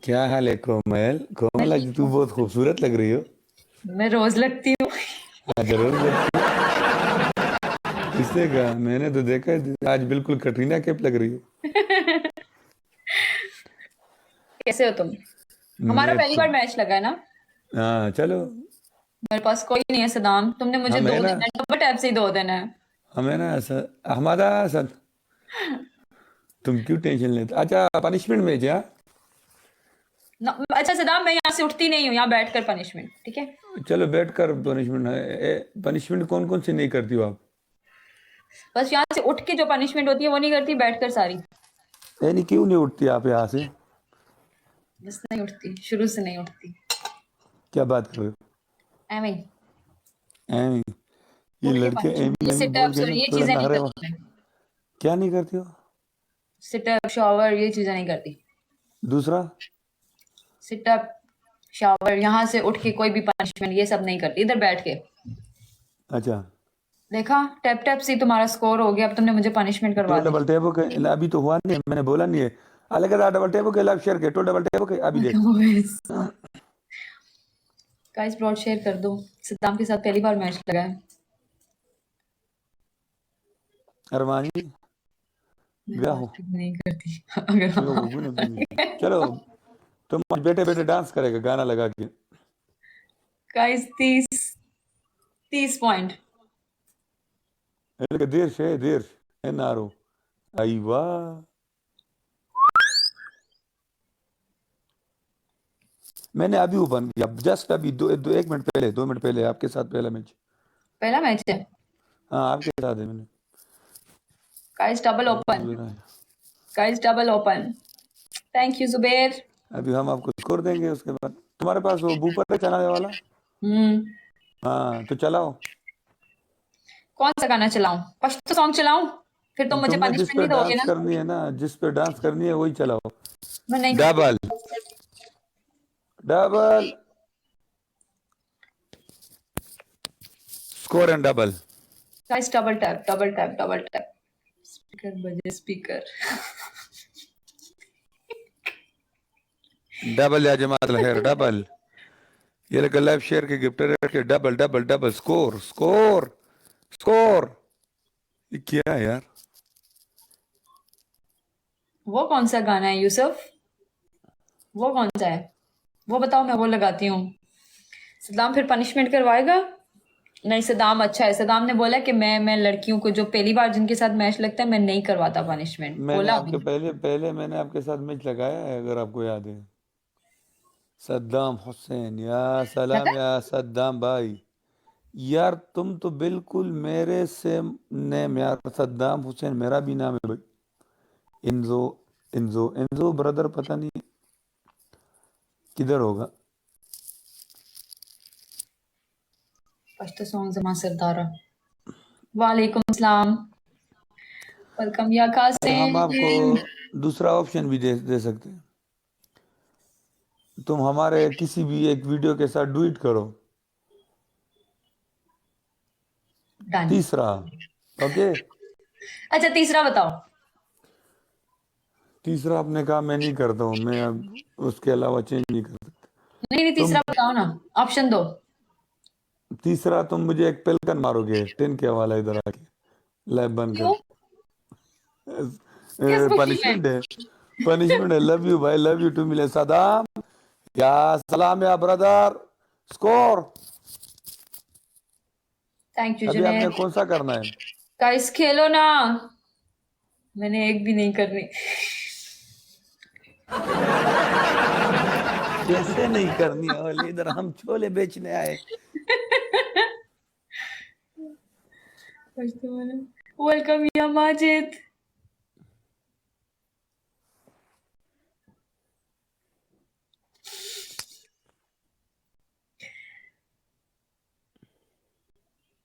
क्या हाल है कोमल? मैं कोमल, आज ठीक तू हूँ। बहुत खूबसूरत लग रही हो। मैं रोज लगती हूँ। हाँ, जरूर लगती है। किसने कहा? मैंने तो देखा है, आज बिल्कुल कटरीना कैफ लग रही हो। कैसे हो तुम? हमारा मैं पहली तो बार मैच लगा है ना? हाँ, चलो। मेरे पास कोई नहीं है सदाम, तुमने मुझे हम है दो ना। देना है, डबल टैप से ही दो देना है। हम है ना हमारा साथ। तुम क्यों टेंशन लेते? अच्छा, पनिशमेंट में जा। अच्छा सदाम, मैं यहाँ से उठती नहीं हूँ, यहाँ बैठ कर पनिशमेंट, ठीक है? चलो बैठ कर पनिशमेंट है। पनिशमेंट कौन कौन सी नहीं करती हो आप? बस यहाँ से उठ के जो पनिशमेंट होती है वो नहीं करती, बैठ कर सारी। यानी क्यों नहीं उठती आप यहाँ से? बस नहीं उठती, शुरू से नहीं उठती। क्या बात कर रहे हो? Amy, Amy? ये उठ के लड़के पनिशमेंट, एमी ये एमी बोल सिटअप्स के और ना ये थोड़ा चीजें नहीं नखरे। करती मैं। क्या नहीं करती हो? सिटअप, शॉवर, ये चीजें नहीं करती। दूसरा? सिटअप, शॉवर, यहाँ से उठ के कोई भी पनिशमेंट, ये सब नहीं करती, इधर बैठ के। अच्छा। देखा, टैप टैप से ही तुम्हारा स्कोर हो गया, अब तुमने मुझे पनिशमेंट टू करवा दी। डबल टेबो के अभी तो हुआ नहीं, मैंने बोला नहीं है। अलग अलग डबल टेबो के लाइव शेयर के टू डबल टेबो के अभी देख। गाइस ब्रॉड शेयर कर दो। सद्दाम के साथ पहली बार मैच लगा है। अरमानी मैं ब्याह बात हो। भी नहीं करती अगर ब्याह हाँ। हो ना भी। चलो, तुम आज बैठे बैठे डांस करेगा गाना लगा के। Guys 30 point. देर से देर है नारो। आई वाह। मैंने अभी ओपन किया, जस्ट अभी एक मिनट पहले, 2 मिनट पहले आपके साथ पहला मैच। पहला मैच है। हाँ, आपके साथ है मैंने। Guys double open. Guys double open. Thank you Zuber. अभी हम आपको स्कोर देंगे उसके बाद। तुम्हारे पास वो बूपर है चलाने वाला? हम्म। हाँ, तो चलाओ। कौन सा गाना चलाऊं? पश्तो सॉन्ग चलाऊं? फिर तुम मुझे तुमने जिस पनिशमेंट पे नहीं दोगे डांस ना? करनी है ना, जिस पे डांस करनी है वही चलाओ। मैं नहीं डबल करती। Double score and double. Guys double tap, double tap, double tap. Speaker बजे, स्पीकर। डबल या जमात खैर डबल। ये लगा लाइव शेयर के गिफ्ट के double double double score score score. ये क्या है यार? वो कौन सा गाना है यूसुफ? वो कौन सा है? वो बताओ, मैं वो लगाती हूँ। सद्दाम फिर पनिशमेंट करवाएगा? नहीं, सद्दाम अच्छा है, सद्दाम ने बोला कि मैं लड़कियों को जो पहली बार जिनके साथ मैच लगता है मैं नहीं करवाता पनिशमेंट, मैंने बोला आपके अभी। पहले पहले मैंने आपके साथ मैच लगाया है, अगर आपको याद है। सद्दाम हुसैन, या सलाम लगा। या सद्दाम भाई। यार तुम तो बिल्कुल मेरे से नेम यार, सद्दाम हुसैन मेरा भी नाम है भाई। इंजो इंजो इंजो ब्रदर पता नहीं किधर होगा। फर्स्ट सॉन्ग जमा सरदारा। वालेकुम सलाम। वेलकम या और हम आपको कासिम। दूसरा ऑप्शन भी दे सकते हैं। तुम हमारे किसी भी एक वीडियो के साथ डुएट करो। डन। तीसरा। ओके। अच्छा तीसरा बताओ। तीसरा आपने कहा मैं नहीं करता हूँ, मैं अब उसके अलावा चेंज नहीं कर सकता। नहीं नहीं, तुम तीसरा बताओ ना। ऑप्शन दो। तीसरा तुम मुझे एक पेलकन मारोगे 10 के वाला इधर आके, लैब बंद क्यों? करके। किस खुशी में? पनिशमेंट है। पनिशमेंट है। लव यू भाई, लव यू टू मिले सदाम। या सलाम या ब्रदर। स्कोर। थैंक यू अभी आपने जुनेद। कौन सा करना है? गाइस खेलो ना। मैंने एक भी नहीं करनी। कैसे नहीं करनी है? ओले, इधर हम छोले बेचने आए। वेलकम या माजिद।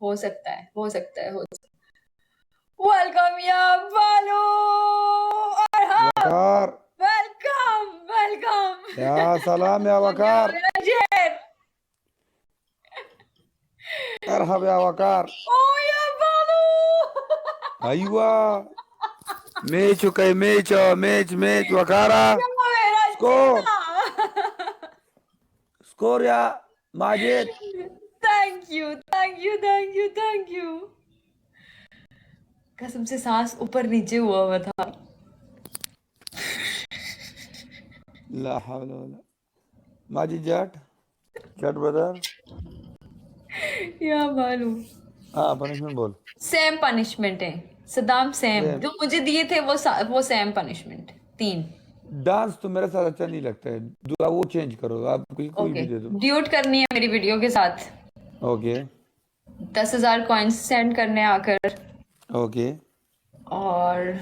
हो सकता है, हो सकता है, हो सकता है। वेलकम या बालू। अरहब। वकार। Welcome, welcome. या सलाम या वकार। जेर। मरहबा या वकार। ओ या बालू। अयवा। Match okay match match match वकारा। या मेरा स्कोर। जीना। स्कोर या Majid. Thank you thank you thank you thank you. कसम से सांस ऊपर नीचे हुआ था। ला हौला वला माजिद जट जट ब्रदर। या बालू। हाँ पनिशमेंट बोल। सेम पनिशमेंट है सदाम, सेम सेम। जो मुझे दिए थे वो सेम पनिशमेंट 3। डांस तो मेरे साथ अच्छा नहीं लगता है, दूसरा वो चेंज करो, आप कोई ओके, भी दे दो। ड्यूट करनी है मेरी वीडियो के साथ। ओके 10,000 कॉइन्स सेंड करने हैं आकर। ओके। और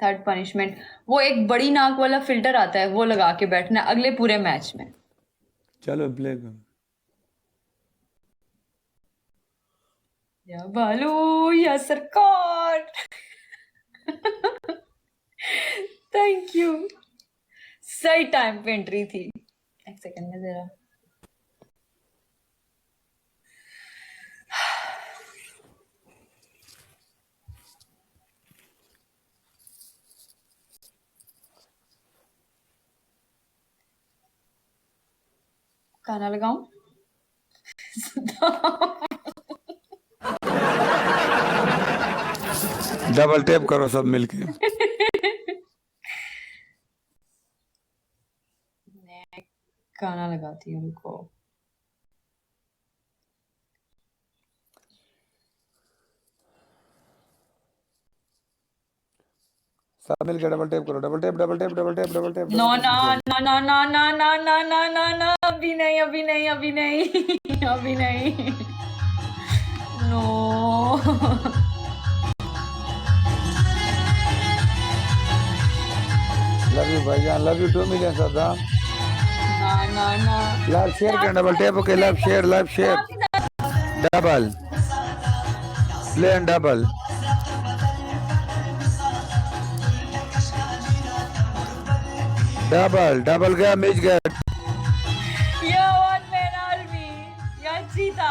थर्ड पनिशमेंट, वो एक बड़ी नाक वाला फिल्टर आता है वो लगा के बैठना है अगले पूरे मैच में। चलो प्ले कर। या बालू या सरकार। Thank you. सही टाइम पे एंट्री थी। एक सेकंड में जरा। गाना लगाऊं? डबल टैप करो सब मिलके। गाना लगाती हूँ उनको। सब मिलके डबल टैप करो, double tap double tap double tap double tap no double ना टैप। ना ना ना ना ना ना ना ना ना, अभी नहीं अभी नहीं अभी नहीं अभी नहीं। नो। लव यू भाईजान, लव यू 2 मिलियन सद्दाम। ना ना ना। लाइव शेयर कर, double tap okay, live share double play and double. Double double गया, मिच गया। या वन मैन आर्मी या जीता।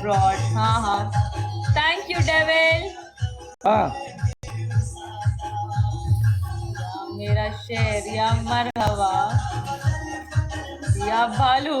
Broad. हाँ. Thank you, Devil. हाँ या मेरा शेर या मरहबा या भालू।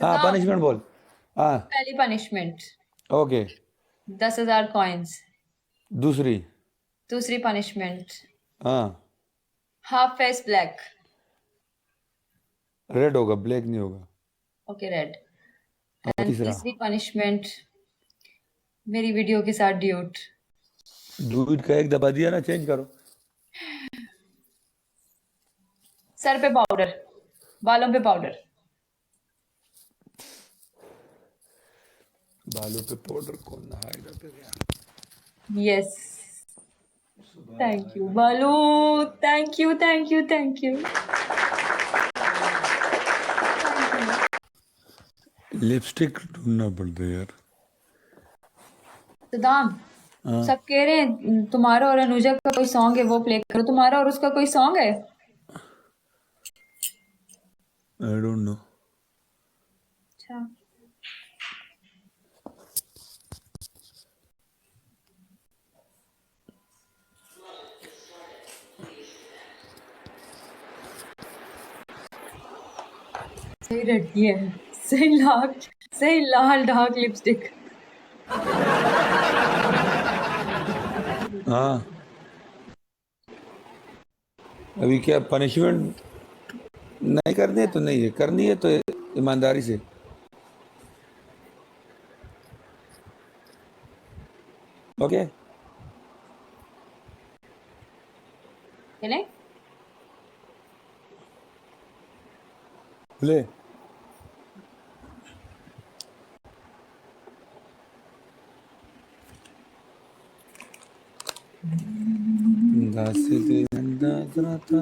हाँ सदाम, पनिशमेंट बोल। हाँ पहली पनिशमेंट ओके। 10,000 कॉइन्स। दूसरी दूसरी पनिशमेंट हाँ हाफ फेस ब्लैक। रेड होगा, ब्लैक नहीं होगा। Okay red. और एंड तीसरा तीसरी पनिशमेंट मेरी वीडियो के साथ ड्यूट। दूध का एक दबा दिया ना, चेंज करो। सर पे पाउडर, बालों पे पाउडर। बालों पे पाउडर कौन नहाएगा फिर यार। यस थैंक यू बालू, thank you thank you thank you. Lipstick ढूंढना पड़ता है यार। सदाम, हाँ, सब कह रहे हैं तुम्हारा और अनुजा का कोई सॉन्ग है वो प्ले करो, तुम्हारा और उसका कोई सॉन्ग है? I don't know. अच्छा, सही लड़की है, सही लाल डार्क लिपस्टिक। हाँ, अभी क्या पनिशमेंट नहीं करनी है तो नहीं है, करनी है तो ईमानदारी से। ओके। चले? ले। दासिल अंदाज था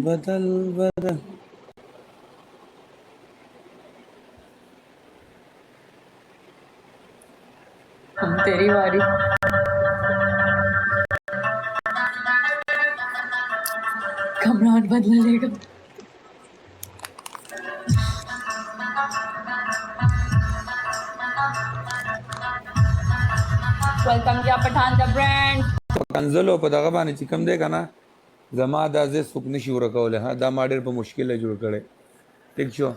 बदल बदल। हम तेरी बारी। कमरान बदल लेगा। वेलकम या पठान द ब्रांड। कंजलो पता पानी चिकम दे ना जमा दाजे सुकनी शिवर कवले हाँ दा माडेर पर मुश्किल है जुड़ करे। ठीक छो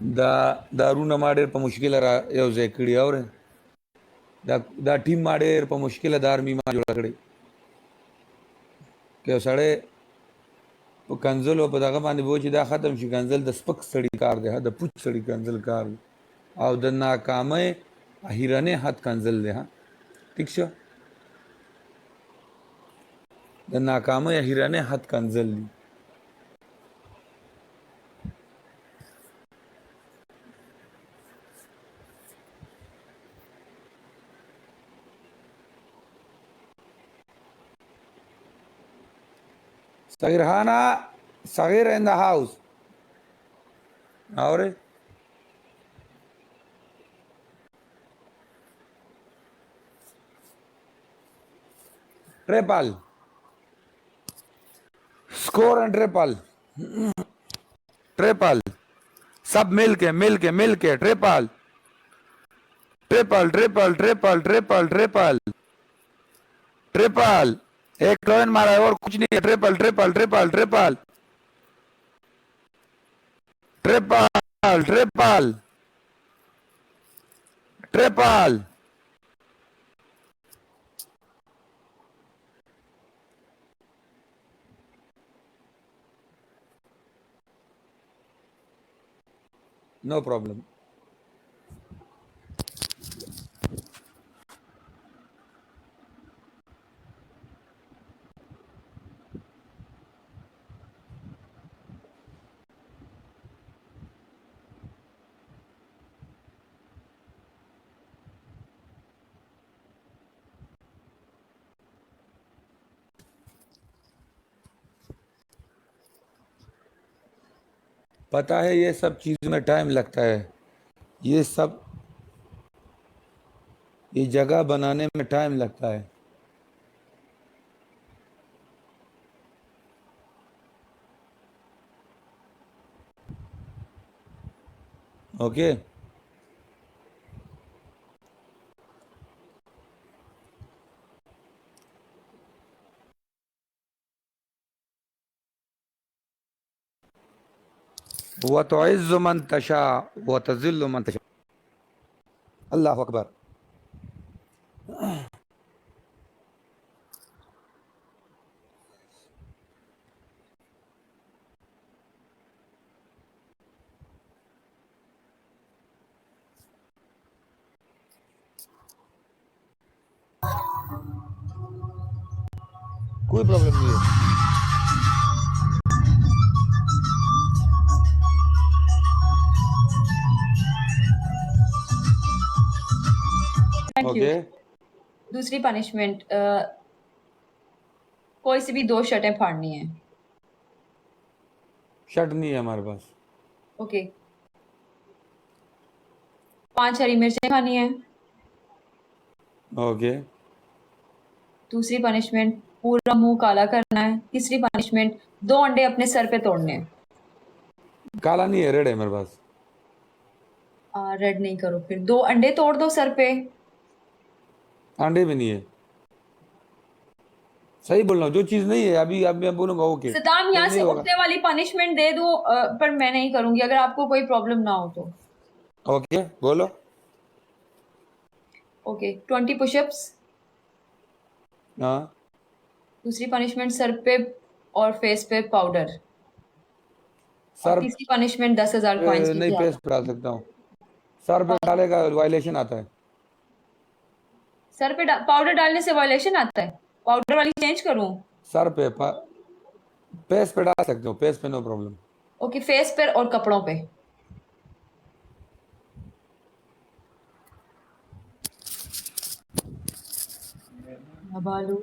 दा दारू न माडेर पर मुश्किल रा यो जेकड़ी और दा टीम माडेर पर मुश्किल दार मीमा जुड़ करे के सड़े कंजल व पता पानी बोची दा खत्म शी कंजल द स्पक सड़ी कार दे हाँ द पुछ सड़ी कंजल कार आओ द नाकामे हिरने हाथ कंजल दे हाँ। ठीक छो द नाकामे हिरने हाथ कंजल दी Sagirhana, Sagir in the house. और ट्रेपल स्कोर एंड ट्रेपल ट्रेपल सब मिल के triple triple triple triple triple triple triple एक रन मारा है और कुछ नहीं है। Triple triple triple triple triple triple triple no problem. पता है ये सब चीज़ों में टाइम लगता है, ये सब ये जगह बनाने में टाइम लगता है। ओके वो तो इज़्ज़ु मन तशा वो तज़िल्लु मन तशा। अल्लाह अकबर। कोई प्रॉब्लम नहीं है। Thank you. ओके दूसरी पनिशमेंट, कोई सी भी दो शर्टें फाड़नी है। शर्ट नहीं है हमारे पास। ओके, 5 हरी मिर्चें खानी है। ओके। दूसरी पनिशमेंट, पूरा मुंह काला करना है। तीसरी पनिशमेंट, 2 अंडे अपने सर पे तोड़ने हैं। काला नहीं है, रेड है मेरे पास। रेड नहीं करो फिर, 2 अंडे तोड़ दो सर पे। अंडे भी नहीं है। सही बोल रहा हूँ, जो चीज नहीं है अभी अब मैं बोलूंगा ओके, सदाम, फिर यहाँ नहीं से होगा। उठने वाली पनिशमेंट दे दूं, पर मैं नहीं करूंगी, अगर आपको कोई प्रॉब्लम ना हो तो। ओके बोलो। Okay, 20 pushups. हाँ। दूसरी पनिशमेंट, सर पे और फेस पे पाउडर। और सर तीसरी पनिशमेंट, 10,000 कॉइन्स नहीं, लेके आ पेस्ट जाओ। पे डाल सकता हूँ। सर पे और डालेगा वायलेशन आता है। सर पे पाउडर डालने से वायलेशन आता है? पाउडर वाली चेंज करूं? सर पे पेस्ट पे डाल सकते हो, पेस्ट पे नो प्रॉब्लम। ओके, फेस पे और कपड़ों पे। हाँ, Balu.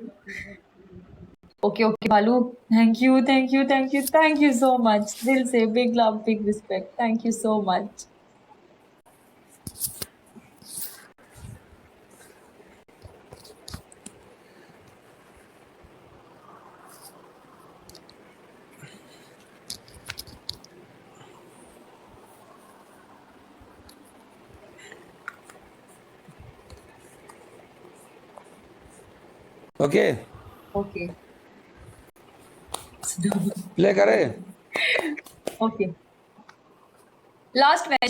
Okay okay Balu, thank you thank you thank you thank you so much, दिल से big love big respect, thank you so much. Okay okay play करे। Okay, last match